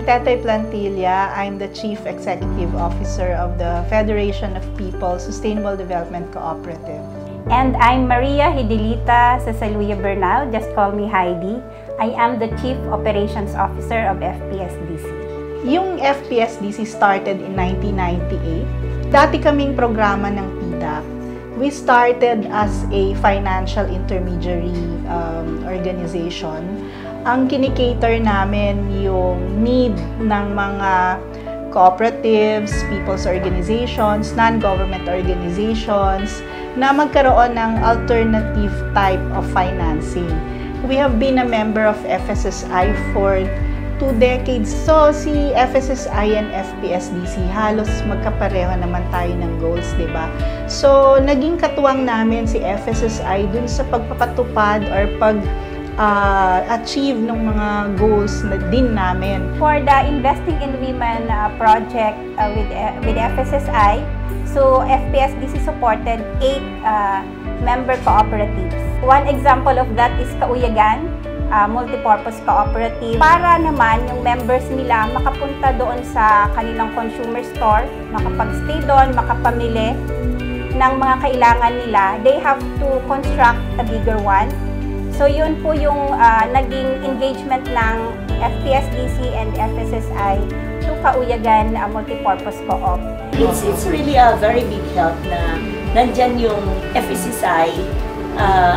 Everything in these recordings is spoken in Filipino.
Tetay Plantilla. I'm the Chief Executive Officer of the Federation of People Sustainable Development Cooperative. And I'm Maria Hidilita Cesaluya Bernal, just call me Heidi. I am the Chief Operations Officer of FPSDC. Yung FPSDC started in 1998. Dati kaming programa ng PDAC. We started as a financial intermediary organization. Ang kinikater namin yung need ng mga cooperatives, people's organizations, non-government organizations na magkaroon ng alternative type of financing. We have been a member of FSSI for 2 decades. So, si FSSI and FPSDC, halos magkapareho naman tayo ng goals, di ba? So, naging katuwang namin si FSSI dun sa pagpapatupad or achieve ng mga goals na din namin. For the Investing in Women project with FSSI, so FPSDC supported 8 member cooperatives. One example of that is Kauyagan, multipurpose cooperative. Para naman yung members nila makapunta doon sa kanilang consumer store, makapag-stay doon, makapamili ng mga kailangan nila, they have to construct a bigger one. So yun po yung naging engagement ng FPSDC and FSSI to Kauyagan Multipurpose Co-op. It's really a very big help na nandyan yung FSSI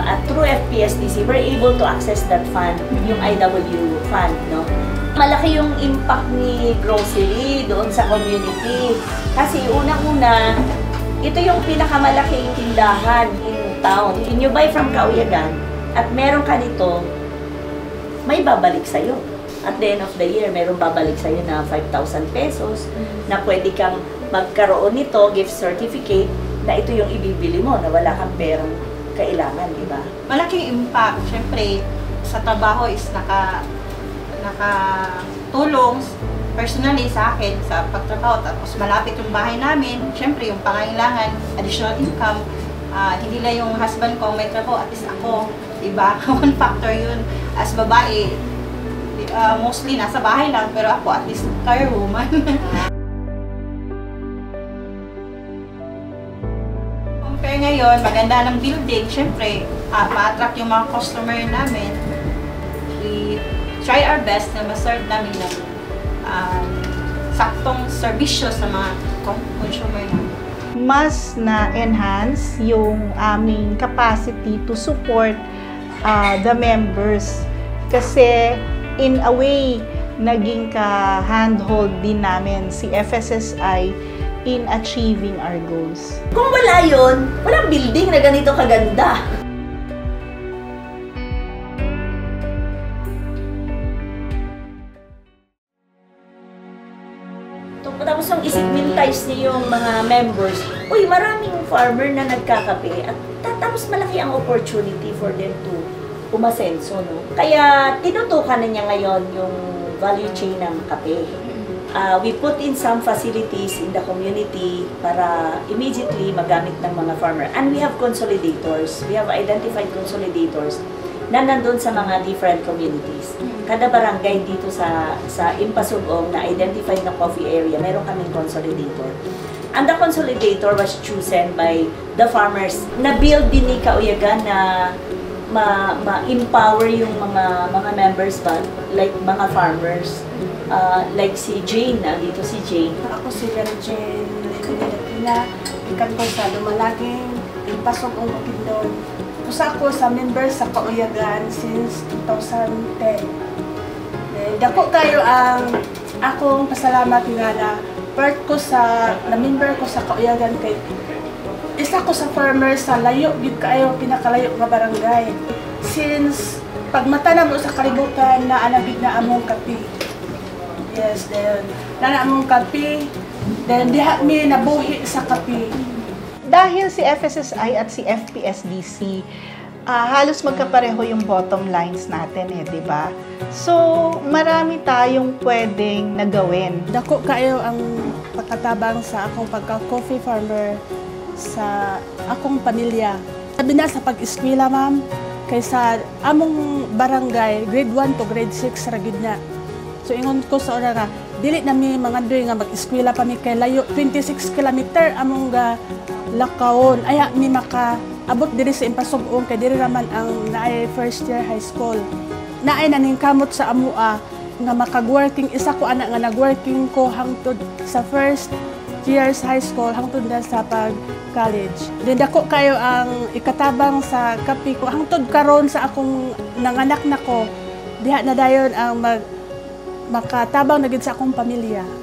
at through FPSDC, we're able to access that fund, yung IW fund, no? Malaki yung impact ni grocery doon sa community. Kasi unang-una, ito yung pinakamalaking tindahan in town. When you buy from Kauyagan, at meron ka nito, may babalik sa'yo. At the end of the year, meron babalik sa'yo na 5,000 pesos na pwede kang magkaroon nito, gift certificate, na ito yung ibibili mo, na wala kang perang kailangan, di ba? Malaking impact. Siyempre, sa trabaho is nakatulong personally sa akin sa pagtrabaho. Tapos malapit yung bahay namin. Siyempre, yung pangailangan, additional income. Hindi lang yung husband ko may trabaho, at least ako. Diba? One factor yun. As babae, mostly nasa bahay lang, pero ako at least career woman. Compare ngayon, maganda ng building, syempre, ma-attract yung mga customer namin. We try our best na ma-serve namin ng saktong serbisyo sa mga consumer namin. Mas na-enhance yung aming capacity to support the members. Kasi in a way, naging ka-handhold din namin si FSSI in achieving our goals. Kung wala yun, walang building na ganito kaganda. Tapos ang i-segmentize niyo yung mga members, uy, maraming farmer na nagkakape at tapos malaki ang opportunity for them to umasenso, no? Kaya tinutukan na niya ngayon yung value chain ng kape. We put in some facilities in the community para immediately magamit ng mga farmer. And we have consolidators. We have identified consolidators na nandun sa mga different communities. Kada barangay dito sa Impasugong na identified na coffee area, meron kaming consolidator. And the consolidator was chosen by the farmers. Na-build din ni Kauyagan na ma-empower yung mga members ba, like mga farmers. Like si Jane, dito si Jane. Ako si Jane Nilipina, ikan ko sa Lumalaging, Impasugong Bukidnon. Usa ako sa member sa Kauyagan since 2010. Dako kayo ang akong pasalamat nga na part ko na member ko sa Kauyagan kay isa ko sa farmer sa layo gid kaayo pinakalayo nga barangay. Since pagmata na mo sa kalibutan na anabig na among kape. Yes, then na among kape, then diha mi nabuhi sa kape. Dahil si FSSI at si FPSDC, halos magkapareho yung bottom lines natin di ba? So, marami tayong pwedeng nagawin. Dako kayo ang pagkatabang sa akong pagka-coffee farmer sa akong pamilya. Sabi na sa pag-eskwela, ma'am, kaysa among barangay, grade 1 to grade 6 ra gid na. So, ingon ko sa una nga, dili na mi mga doy nga mag-eskwela pa mi kay layo 26 kilometer among ga lakawon. Aya mi makaabot diri sa Impasugong kay diri raman ang naay first year high school. Naay naning kamot sa amua nga makag-working isa ko anak nga nag-working ko hangtod sa first years high school hangtod na sa pag-college. Then dako kayo ang ikatabang sa kapi ko hangtod karon sa akong nanganak nako diha na dayon ang makatabang na gid sa akong pamilya.